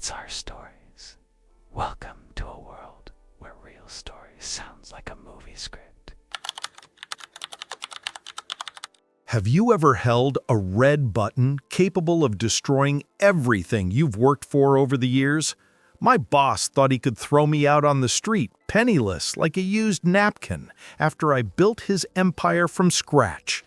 It's our stories. Welcome to a world where real stories sounds like a movie script. Have you ever held a red button capable of destroying everything you've worked for over the years? My boss thought he could throw me out on the street, penniless, like a used napkin, after I built his empire from scratch.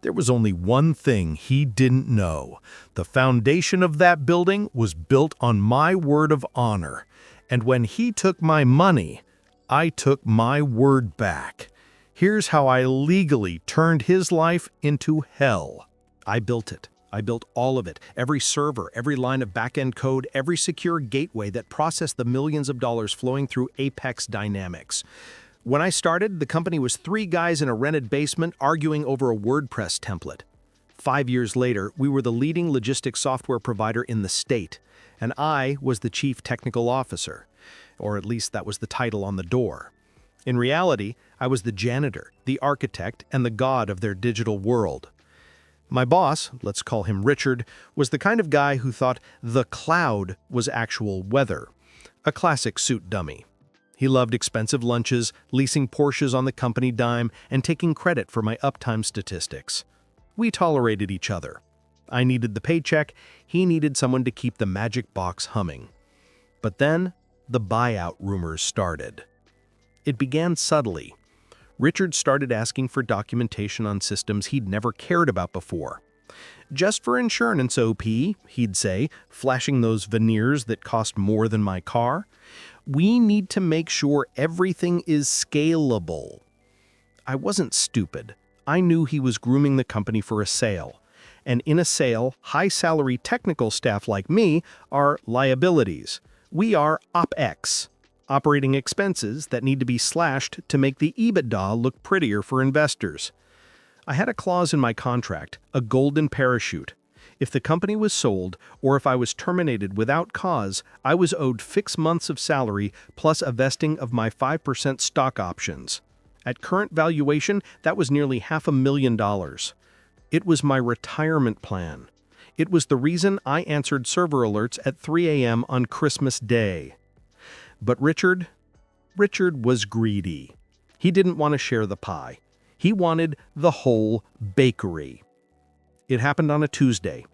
There was only one thing he didn't know. The foundation of that building was built on my word of honor. And when he took my money, I took my word back. Here's how I legally turned his life into hell. I built it. I built all of it. Every server, every line of back-end code, every secure gateway that processed the millions of dollars flowing through Apex Dynamics. When I started, the company was 3 guys in a rented basement arguing over a WordPress template. 5 years later, we were the leading logistics software provider in the state, and I was the chief technical officer, or at least that was the title on the door. In reality, I was the janitor, the architect, and the god of their digital world. My boss, let's call him Richard, was the kind of guy who thought the cloud was actual weather, a classic suit dummy. He loved expensive lunches, leasing Porsches on the company dime, and taking credit for my uptime statistics. We tolerated each other. I needed the paycheck, he needed someone to keep the magic box humming. But then, the buyout rumors started. It began subtly. Richard started asking for documentation on systems he'd never cared about before. Just for insurance, OP, he'd say, flashing those veneers that cost more than my car. We need to make sure everything is scalable. I wasn't stupid. I knew he was grooming the company for a sale. And in a sale, high-salary technical staff like me are liabilities. We are OpEx, operating expenses that need to be slashed to make the EBITDA look prettier for investors. I had a clause in my contract, a golden parachute. If the company was sold, or if I was terminated without cause, I was owed 6 months of salary plus a vesting of my 5% stock options. At current valuation, that was nearly $500,000. It was my retirement plan. It was the reason I answered server alerts at 3 a.m. on Christmas Day. But Richard was greedy. He didn't want to share the pie. He wanted the whole bakery. It happened on a Tuesday,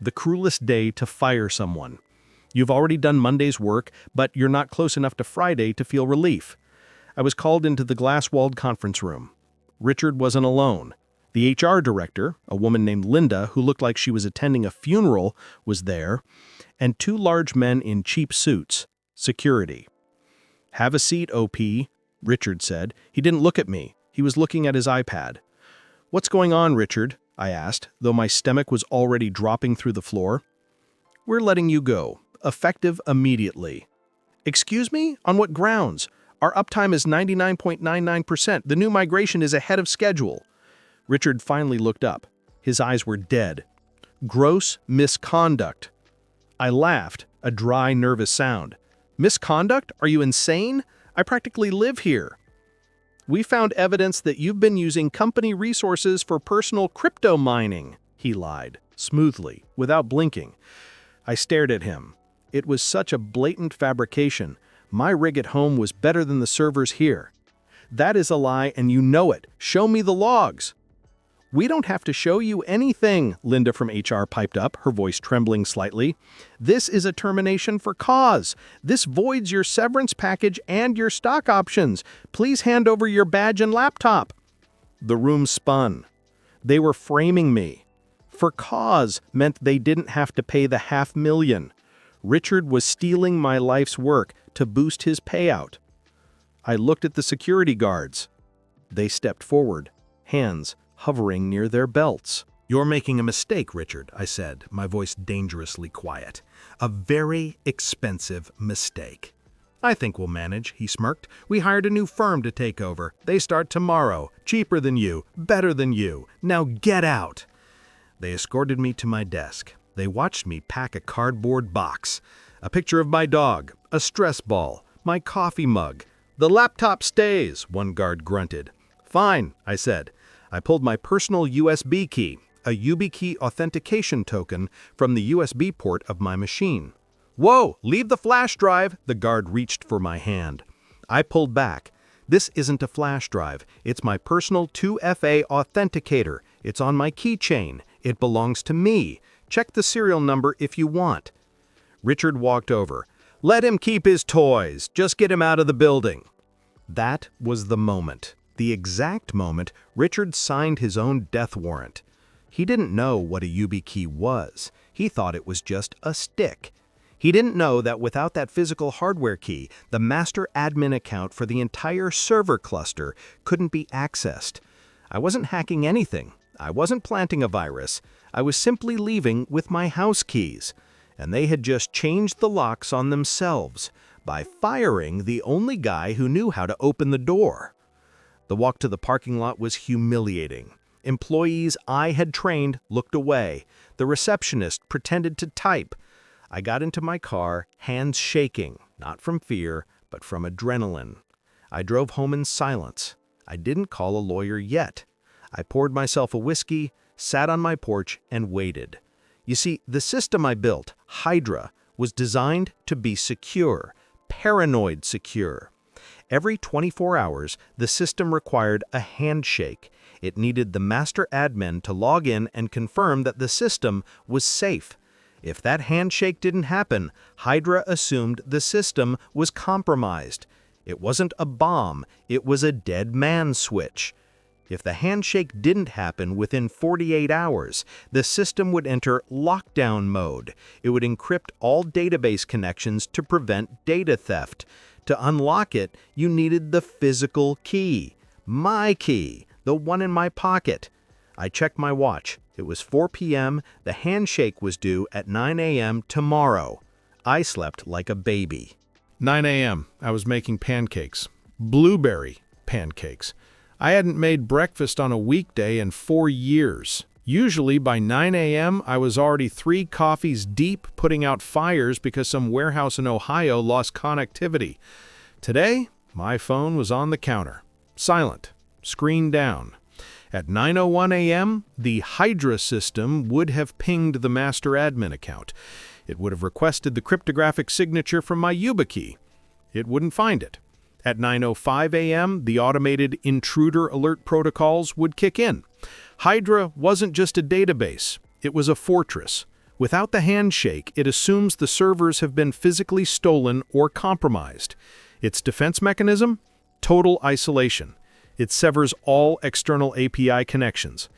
the cruelest day to fire someone. You've already done Monday's work, but you're not close enough to Friday to feel relief. I was called into the glass-walled conference room. Richard wasn't alone. The HR director, a woman named Linda who looked like she was attending a funeral, was there, and 2 large men in cheap suits, security. "Have a seat, OP," Richard said. He didn't look at me. He was looking at his iPad. "What's going on, Richard?" I asked, though my stomach was already dropping through the floor. "We're letting you go, effective immediately." "Excuse me? On what grounds? Our uptime is 99.99%. The new migration is ahead of schedule." Richard finally looked up. His eyes were dead. "Gross misconduct." I laughed, a dry, nervous sound. "Misconduct? Are you insane? I practically live here." "We found evidence that you've been using company resources for personal crypto mining," he lied, smoothly, without blinking. I stared at him. It was such a blatant fabrication. My rig at home was better than the servers here. "That is a lie, and you know it. Show me the logs." "We don't have to show you anything," Linda from HR piped up, her voice trembling slightly. "This is a termination for cause. This voids your severance package and your stock options. Please hand over your badge and laptop." The room spun. They were framing me. For cause meant they didn't have to pay the $500,000. Richard was stealing my life's work to boost his payout. I looked at the security guards. They stepped forward, hands hovering near their belts. "You're making a mistake, Richard," I said, my voice dangerously quiet. "A very expensive mistake." "I think we'll manage," he smirked. "We hired a new firm to take over. They start tomorrow. Cheaper than you, better than you. Now get out." They escorted me to my desk. They watched me pack a cardboard box. A picture of my dog, a stress ball, my coffee mug. "The laptop stays," one guard grunted. "Fine," I said. I pulled my personal USB key, a YubiKey authentication token, from the USB port of my machine. Whoa, leave the flash drive! The guard reached for my hand. I pulled back. This isn't a flash drive. It's my personal 2FA authenticator. It's on my keychain. It belongs to me. Check the serial number if you want. Richard walked over. Let him keep his toys. Just get him out of the building. That was the moment. The exact moment Richard signed his own death warrant. He didn't know what a YubiKey was. He thought it was just a stick. He didn't know that without that physical hardware key, the master admin account for the entire server cluster couldn't be accessed. I wasn't hacking anything. I wasn't planting a virus. I was simply leaving with my house keys. And they had just changed the locks on themselves by firing the only guy who knew how to open the door. The walk to the parking lot was humiliating. Employees I had trained looked away. The receptionist pretended to type. I got into my car, hands shaking, not from fear, but from adrenaline. I drove home in silence. I didn't call a lawyer yet. I poured myself a whiskey, sat on my porch, and waited. You see, the system I built, Hydra, was designed to be secure, paranoid secure. Every 24 hours, the system required a handshake. It needed the master admin to log in and confirm that the system was safe. If that handshake didn't happen, Hydra assumed the system was compromised. It wasn't a bomb, it was a dead man switch. If the handshake didn't happen within 48 hours, the system would enter lockdown mode. It would encrypt all database connections to prevent data theft. To unlock it, you needed the physical key. My key, the one in my pocket. I checked my watch. It was 4 p.m. The handshake was due at 9 a.m. tomorrow. I slept like a baby. 9 a.m. I was making pancakes. Blueberry pancakes. I hadn't made breakfast on a weekday in 4 years. Usually by 9 a.m. I was already 3 coffees deep putting out fires because some warehouse in Ohio lost connectivity. Today, my phone was on the counter. Silent. Screen down. At 9:01 a.m., the Hydra system would have pinged the master admin account. It would have requested the cryptographic signature from my YubiKey. It wouldn't find it. At 9:05 a.m., the automated intruder alert protocols would kick in. Hydra wasn't just a database. It was a fortress. Without the handshake, it assumes the servers have been physically stolen or compromised. Its defense mechanism? Total isolation. It severs all external API connections.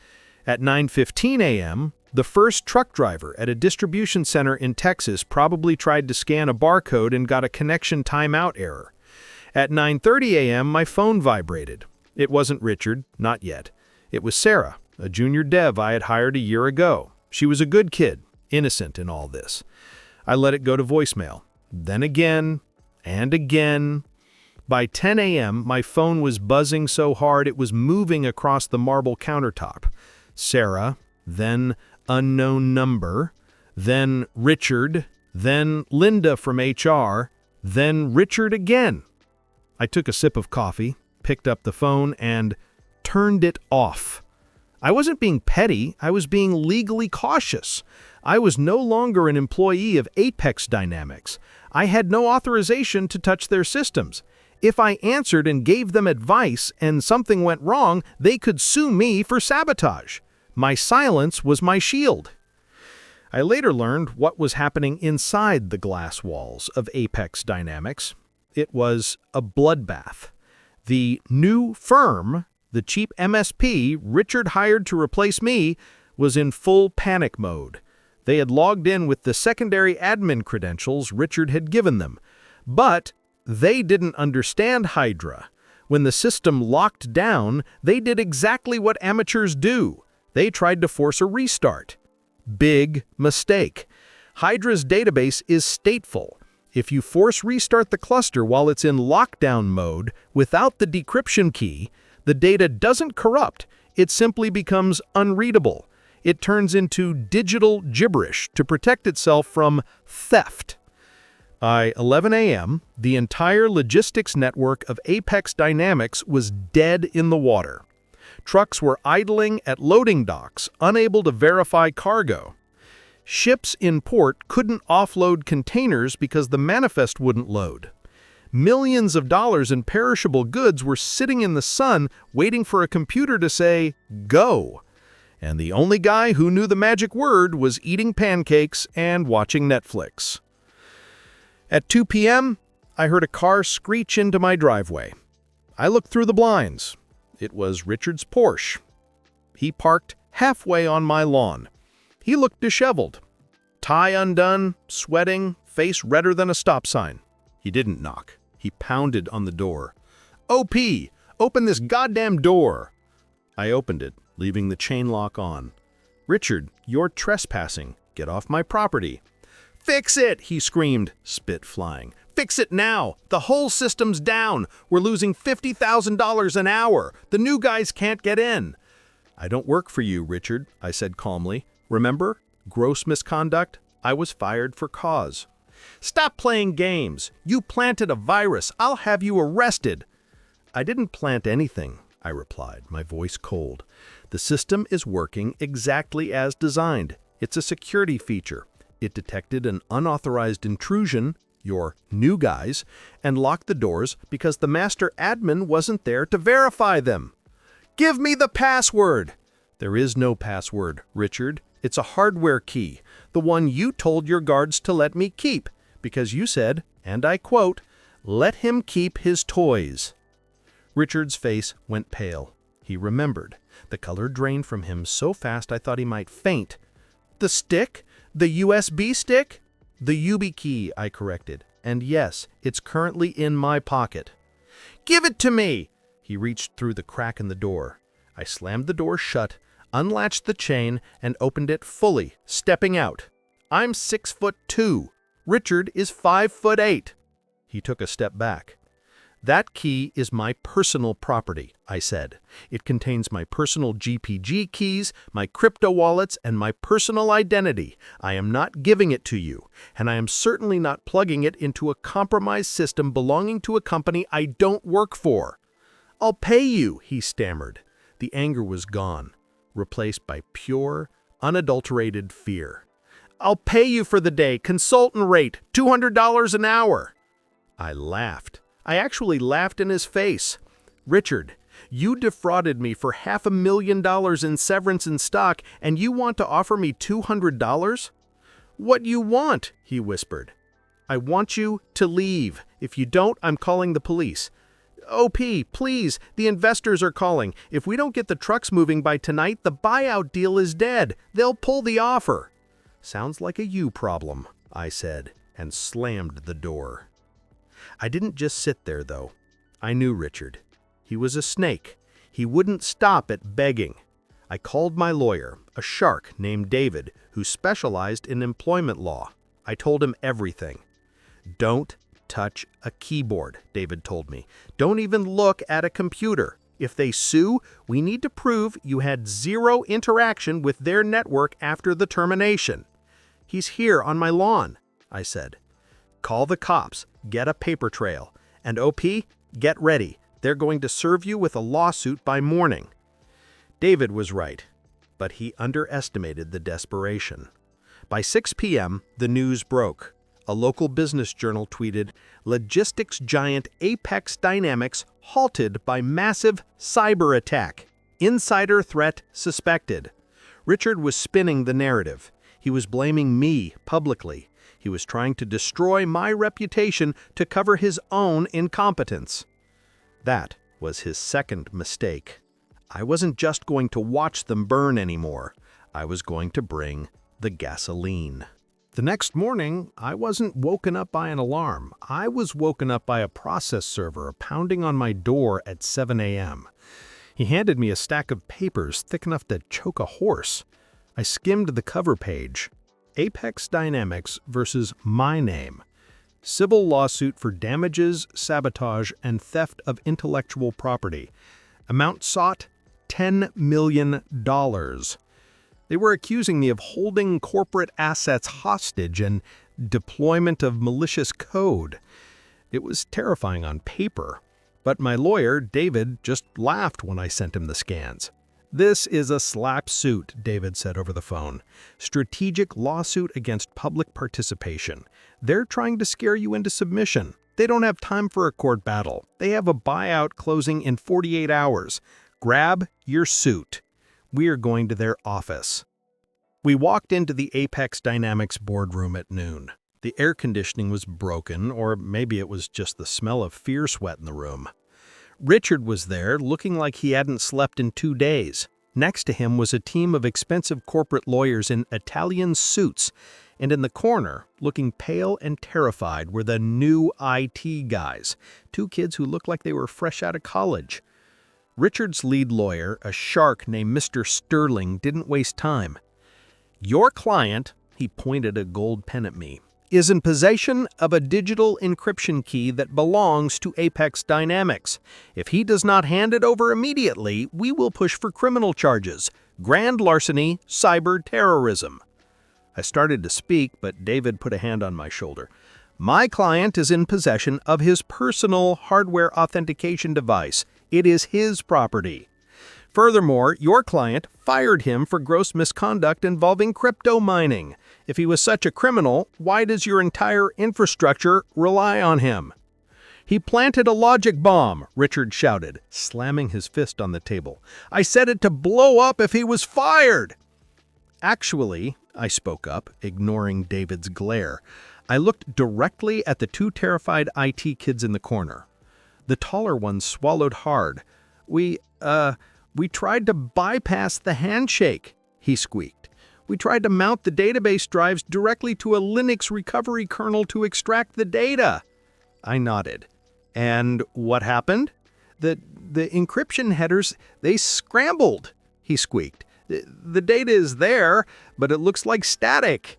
At 9:15 a.m., the first truck driver at a distribution center in Texas probably tried to scan a barcode and got a connection timeout error. At 9:30 a.m., my phone vibrated. It wasn't Richard, not yet. It was Sarah, a junior dev I had hired a year ago. She was a good kid, innocent in all this. I let it go to voicemail. Then again, and again. By 10 a.m., my phone was buzzing so hard it was moving across the marble countertop. Sarah, then unknown number, then Richard, then Linda from HR, then Richard again. I took a sip of coffee, picked up the phone, and turned it off. I wasn't being petty, I was being legally cautious. I was no longer an employee of Apex Dynamics. I had no authorization to touch their systems. If I answered and gave them advice and something went wrong, they could sue me for sabotage. My silence was my shield. I later learned what was happening inside the glass walls of Apex Dynamics. It was a bloodbath. The new firm, the cheap MSP Richard hired to replace me, was in full panic mode. They had logged in with the secondary admin credentials Richard had given them. But they didn't understand Hydra. When the system locked down, they did exactly what amateurs do. They tried to force a restart. Big mistake. Hydra's database is stateful. If you force restart the cluster while it's in lockdown mode without the decryption key, the data doesn't corrupt. It simply becomes unreadable. It turns into digital gibberish to protect itself from theft. By 11 a.m., the entire logistics network of Apex Dynamics was dead in the water. Trucks were idling at loading docks, unable to verify cargo. Ships in port couldn't offload containers because the manifest wouldn't load. Millions of dollars in perishable goods were sitting in the sun waiting for a computer to say, "Go." And the only guy who knew the magic word was eating pancakes and watching Netflix. At 2 p.m., I heard a car screech into my driveway. I looked through the blinds. It was Richard's Porsche. He parked halfway on my lawn. He looked disheveled. Tie undone, sweating, face redder than a stop sign. He didn't knock. He pounded on the door. "OP, open this goddamn door!" I opened it, leaving the chain lock on. "Richard, you're trespassing. Get off my property." "Fix it!" he screamed, spit flying. "Fix it now! The whole system's down! We're losing $50,000 an hour! The new guys can't get in!" "I don't work for you, Richard," I said calmly. "Remember? Gross misconduct? I was fired for cause." "Stop playing games! You planted a virus! I'll have you arrested!" "I didn't plant anything," I replied, my voice cold. "The system is working exactly as designed. It's a security feature. It detected an unauthorized intrusion, your new guys, and locked the doors because the master admin wasn't there to verify them." "Give me the password!" "There is no password, Richard. It's a hardware key, the one you told your guards to let me keep, because you said, and I quote, 'Let him keep his toys.'" Richard's face went pale. He remembered. The color drained from him so fast I thought he might faint. "The stick? The USB stick?" "The YubiKey," I corrected. "And yes, it's currently in my pocket." "Give it to me!" He reached through the crack in the door. I slammed the door shut, unlatched the chain, and opened it fully, stepping out. "I'm 6'2". Richard is 5'8". He took a step back. "That key is my personal property," I said. "It contains my personal GPG keys, my crypto wallets, and my personal identity. I am not giving it to you, and I am certainly not plugging it into a compromised system belonging to a company I don't work for." "I'll pay you," he stammered. The anger was gone, replaced by pure, unadulterated fear. "I'll pay you for the day, consultant rate, $200 an hour." I laughed. I actually laughed in his face. "Richard, you defrauded me for $500,000 in severance and stock, and you want to offer me $200? "What you want?" he whispered. "I want you to leave. If you don't, I'm calling the police." "OP, please, the investors are calling. If we don't get the trucks moving by tonight, the buyout deal is dead. They'll pull the offer." "Sounds like a you problem," I said, and slammed the door. I didn't just sit there, though. I knew Richard. He was a snake. He wouldn't stop at begging. I called my lawyer, a shark named David, who specialized in employment law. I told him everything. "Don't touch a keyboard," David told me. "Don't even look at a computer. If they sue, we need to prove you had zero interaction with their network after the termination." "He's here on my lawn," I said. "Call the cops, get a paper trail, and OP, get ready. They're going to serve you with a lawsuit by morning." David was right, but he underestimated the desperation. By 6 p.m., the news broke. A local business journal tweeted, "Logistics giant Apex Dynamics halted by massive cyber attack. Insider threat suspected." Richard was spinning the narrative. He was blaming me publicly. He was trying to destroy my reputation to cover his own incompetence. That was his second mistake. I wasn't just going to watch them burn anymore. I was going to bring the gasoline. The next morning, I wasn't woken up by an alarm. I was woken up by a process server pounding on my door at 7 a.m. He handed me a stack of papers thick enough to choke a horse. I skimmed the cover page. Apex Dynamics versus my name. Civil lawsuit for damages, sabotage, and theft of intellectual property. Amount sought, $10 million. They were accusing me of holding corporate assets hostage and deployment of malicious code. It was terrifying on paper, but my lawyer, David, just laughed when I sent him the scans. This is a slap suit, David said over the phone. Strategic lawsuit against public participation. They're trying to scare you into submission. They don't have time for a court battle. They have a buyout closing in 48 hours. Grab your suit. We are going to their office. We walked into the Apex Dynamics boardroom at noon. The air conditioning was broken, or maybe it was just the smell of fear sweat in the room. Richard was there, looking like he hadn't slept in 2 days. Next to him was a team of expensive corporate lawyers in Italian suits, and in the corner, looking pale and terrified, were the new IT guys, 2 kids who looked like they were fresh out of college. Richard's lead lawyer, a shark named Mr. Sterling, didn't waste time. "Your client," he pointed a gold pen at me, "is in possession of a digital encryption key that belongs to Apex Dynamics. If he does not hand it over immediately, we will push for criminal charges, grand larceny, cyber terrorism." I started to speak, but David put a hand on my shoulder. "My client is in possession of his personal hardware authentication device. It is his property. Furthermore, your client fired him for gross misconduct involving crypto mining. If he was such a criminal, why does your entire infrastructure rely on him?" "He planted a logic bomb," Richard shouted, slamming his fist on the table. "I said it to blow up if he was fired." "Actually," I spoke up, ignoring David's glare, I looked directly at the 2 terrified IT kids in the corner. The taller one swallowed hard. We tried to bypass the handshake," he squeaked. "We tried to mount the database drives directly to a Linux recovery kernel to extract the data." I nodded. "And what happened?" The encryption headers, they scrambled," he squeaked. The data is there, but it looks like static."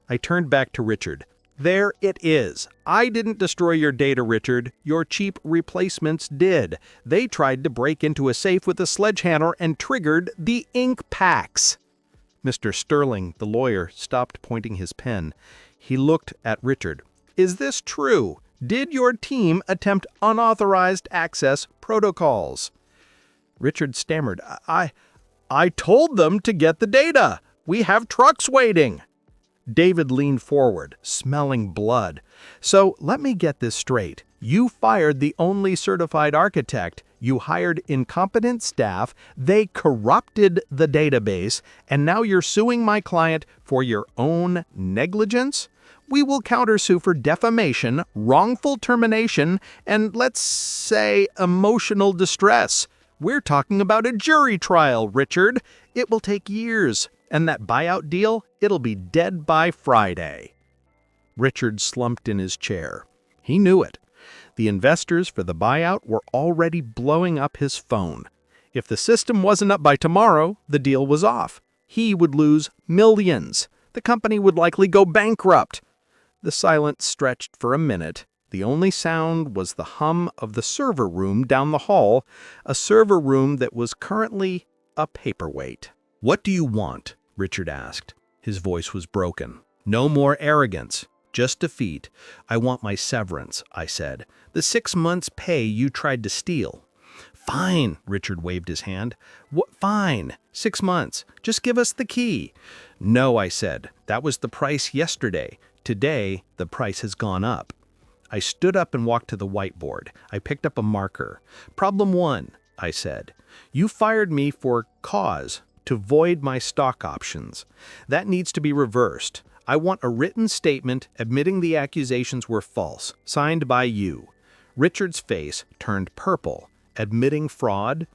I turned back to Richard. "There it is. I didn't destroy your data, Richard. Your cheap replacements did. They tried to break into a safe with a sledgehammer and triggered the ink packs." Mr. Sterling, the lawyer, stopped pointing his pen. He looked at Richard. "Is this true? Did your team attempt unauthorized access protocols?" Richard stammered. I told them to get the data. We have trucks waiting." David leaned forward, smelling blood. "So let me get this straight. You fired the only certified architect, you hired incompetent staff, they corrupted the database, and now you're suing my client for your own negligence? We will countersue for defamation, wrongful termination, and let's say emotional distress. We're talking about a jury trial, Richard. It will take years. And that buyout deal, it'll be dead by Friday." Richard slumped in his chair. He knew it. The investors for the buyout were already blowing up his phone. If the system wasn't up by tomorrow, the deal was off. He would lose millions. The company would likely go bankrupt. The silence stretched for a minute. The only sound was the hum of the server room down the hall, a server room that was currently a paperweight. "What do you want?" Richard asked. His voice was broken. "No more arrogance, just defeat. I want my severance," I said. "The 6 months' pay you tried to steal." "Fine," Richard waved his hand. "What? Fine. 6 months. Just give us the key." "No," I said. "That was the price yesterday. Today, the price has gone up." I stood up and walked to the whiteboard. I picked up a marker. "Problem 1, I said. "You fired me for cause, to void my stock options. That needs to be reversed. I want a written statement admitting the accusations were false, signed by you." Richard's face turned purple. "Admitting fraud?"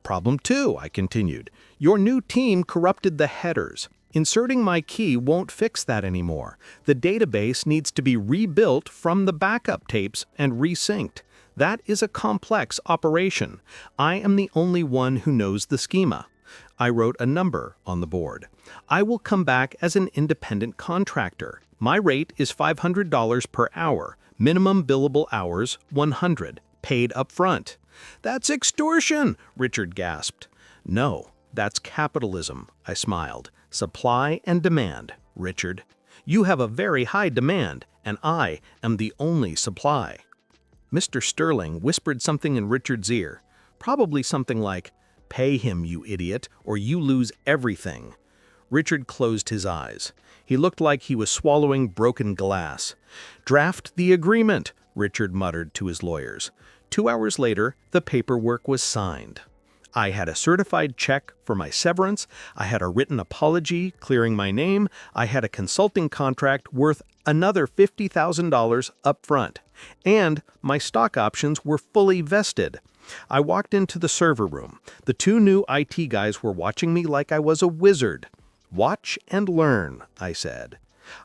"Problem 2, I continued. "Your new team corrupted the headers. Inserting my key won't fix that anymore. The database needs to be rebuilt from the backup tapes and resynced. That is a complex operation. I am the only one who knows the schema." I wrote a number on the board. "I will come back as an independent contractor. My rate is $500 per hour. Minimum billable hours, 100. Paid up front." "That's extortion," Richard gasped. "No, that's capitalism," I smiled. "Supply and demand, Richard. You have a very high demand, and I am the only supply." Mr. Sterling whispered something in Richard's ear, probably something like, Pay him, you idiot, or you lose everything." Richard closed his eyes. He looked like he was swallowing broken glass. "Draft the agreement," Richard muttered to his lawyers. 2 hours later, the paperwork was signed. I had a certified check for my severance, I had a written apology clearing my name, I had a consulting contract worth another $50,000 up front, and my stock options were fully vested. I walked into the server room. The 2 new IT guys were watching me like I was a wizard. "Watch and learn," I said.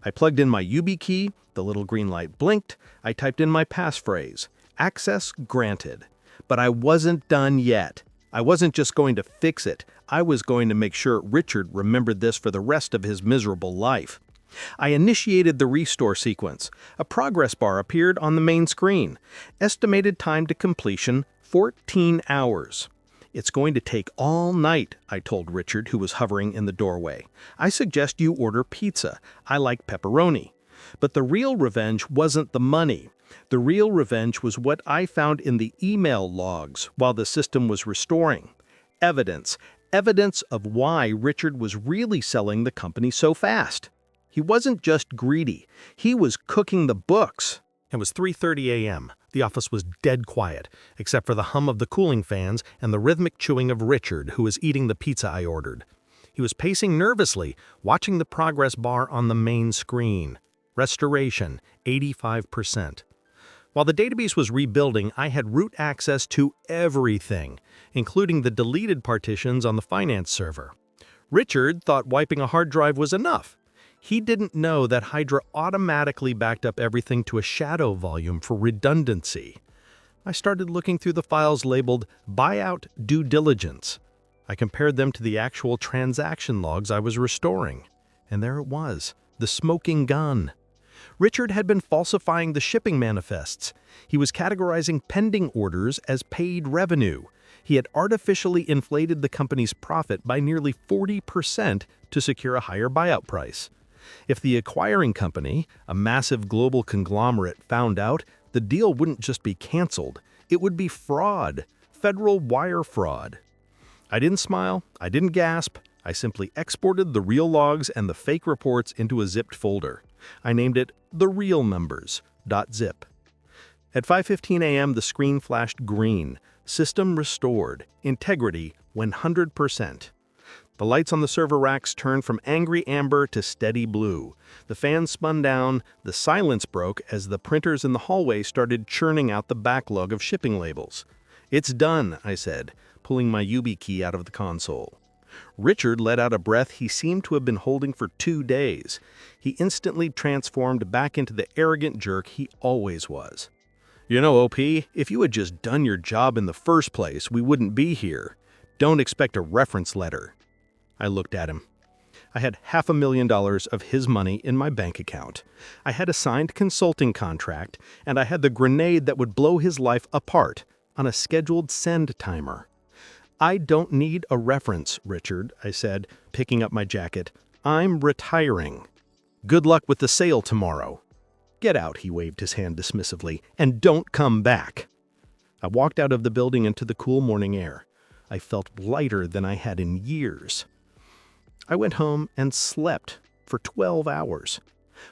I plugged in my YubiKey, the little green light blinked, I typed in my passphrase. Access granted. But I wasn't done yet. I wasn't just going to fix it, I was going to make sure Richard remembered this for the rest of his miserable life. I initiated the restore sequence. A progress bar appeared on the main screen. Estimated time to completion, 14 hours. "It's going to take all night," I told Richard, who was hovering in the doorway. "I suggest you order pizza. I like pepperoni." But the real revenge wasn't the money. The real revenge was what I found in the email logs while the system was restoring. Evidence. Evidence of why Richard was really selling the company so fast. He wasn't just greedy. He was cooking the books. It was 3:30 a.m. The office was dead quiet, except for the hum of the cooling fans and the rhythmic chewing of Richard, who was eating the pizza I ordered. He was pacing nervously, watching the progress bar on the main screen. Restoration, 85%. While the database was rebuilding, I had root access to everything, including the deleted partitions on the finance server. Richard thought wiping a hard drive was enough. He didn't know that Hydra automatically backed up everything to a shadow volume for redundancy. I started looking through the files labeled Buyout Due Diligence. I compared them to the actual transaction logs I was restoring. And there it was, the smoking gun. Richard had been falsifying the shipping manifests. He was categorizing pending orders as paid revenue. He had artificially inflated the company's profit by nearly 40% to secure a higher buyout price. If the acquiring company, a massive global conglomerate, found out, the deal wouldn't just be canceled. It would be fraud, federal wire fraud. I didn't smile, I didn't gasp. I simply exported the real logs and the fake reports into a zipped folder. I named it the real numbers.zip. At 5:15 a.m., the screen flashed green. System restored. Integrity 100%. The lights on the server racks turned from angry amber to steady blue. The fans spun down, the silence broke as the printers in the hallway started churning out the backlog of shipping labels. "It's done," I said, pulling my YubiKey out of the console. Richard let out a breath he seemed to have been holding for 2 days. He instantly transformed back into the arrogant jerk he always was. "You know, OP, if you had just done your job in the first place, we wouldn't be here. Don't expect a reference letter." I looked at him. I had $500,000 of his money in my bank account. I had a signed consulting contract, and I had the grenade that would blow his life apart on a scheduled send timer. "I don't need a reference, Richard," I said, picking up my jacket. "I'm retiring. Good luck with the sale tomorrow." "Get out," he waved his hand dismissively, "and don't come back." I walked out of the building into the cool morning air. I felt lighter than I had in years. I went home and slept for 12 hours.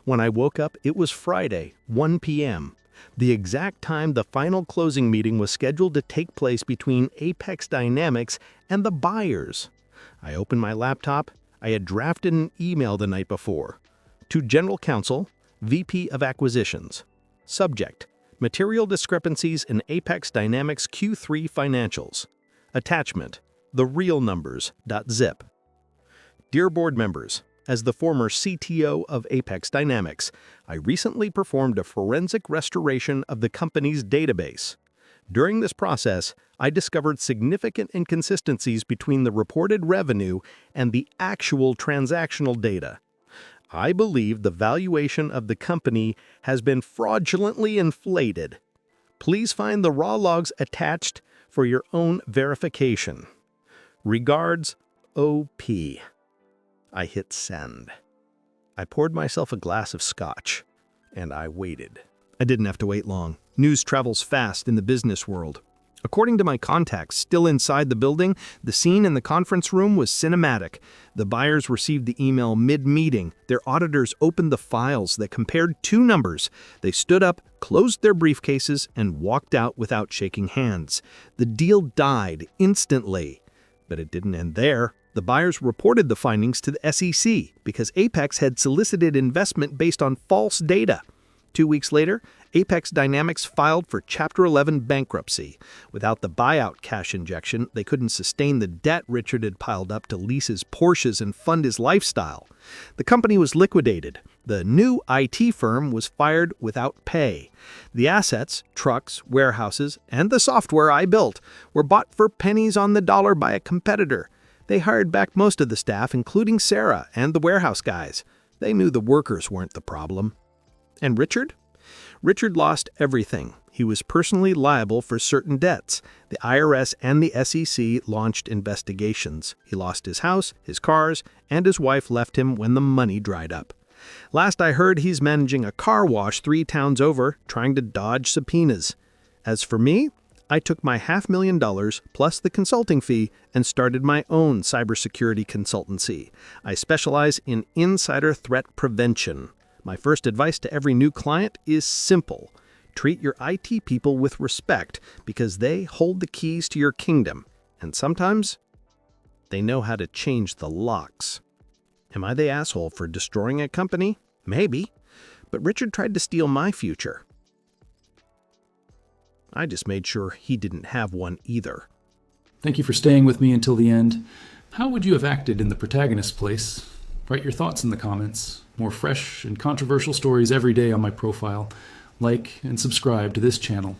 When I woke up, it was Friday, 1 p.m., the exact time the final closing meeting was scheduled to take place between Apex Dynamics and the buyers. I opened my laptop. I had drafted an email the night before. To General Counsel, VP of Acquisitions. Subject: Material discrepancies in Apex Dynamics Q3 financials. Attachment: the real numbers.zip. Dear board members, as the former CTO of Apex Dynamics, I recently performed a forensic restoration of the company's database. During this process, I discovered significant inconsistencies between the reported revenue and the actual transactional data. I believe the valuation of the company has been fraudulently inflated. Please find the raw logs attached for your own verification. Regards, OP. I hit send. I poured myself a glass of scotch, and I waited. I didn't have to wait long. News travels fast in the business world. According to my contacts still inside the building, the scene in the conference room was cinematic. The buyers received the email mid-meeting. Their auditors opened the files that compared two numbers. They stood up, closed their briefcases, and walked out without shaking hands. The deal died instantly. But it didn't end there. The buyers reported the findings to the SEC because Apex had solicited investment based on false data. 2 weeks later, Apex Dynamics filed for Chapter 11 bankruptcy. Without the buyout cash injection, they couldn't sustain the debt Richard had piled up to lease his Porsches and fund his lifestyle. The company was liquidated. The new IT firm was fired without pay. The assets, trucks, warehouses, and the software I built were bought for pennies on the dollar by a competitor. They hired back most of the staff, including Sarah and the warehouse guys. They knew the workers weren't the problem. And Richard? Richard lost everything. He was personally liable for certain debts. The IRS and the SEC launched investigations. He lost his house, his cars, and his wife left him when the money dried up. Last I heard, he's managing a car wash 3 towns over, trying to dodge subpoenas. As for me, I took my $500,000 plus the consulting fee and started my own cybersecurity consultancy. I specialize in insider threat prevention. My first advice to every new client is simple. Treat your IT people with respect because they hold the keys to your kingdom, and sometimes they know how to change the locks. Am I the asshole for destroying a company? Maybe. But Richard tried to steal my future. I just made sure he didn't have one either. Thank you for staying with me until the end. How would you have acted in the protagonist's place? Write your thoughts in the comments. More fresh and controversial stories every day on my profile. Like and subscribe to this channel.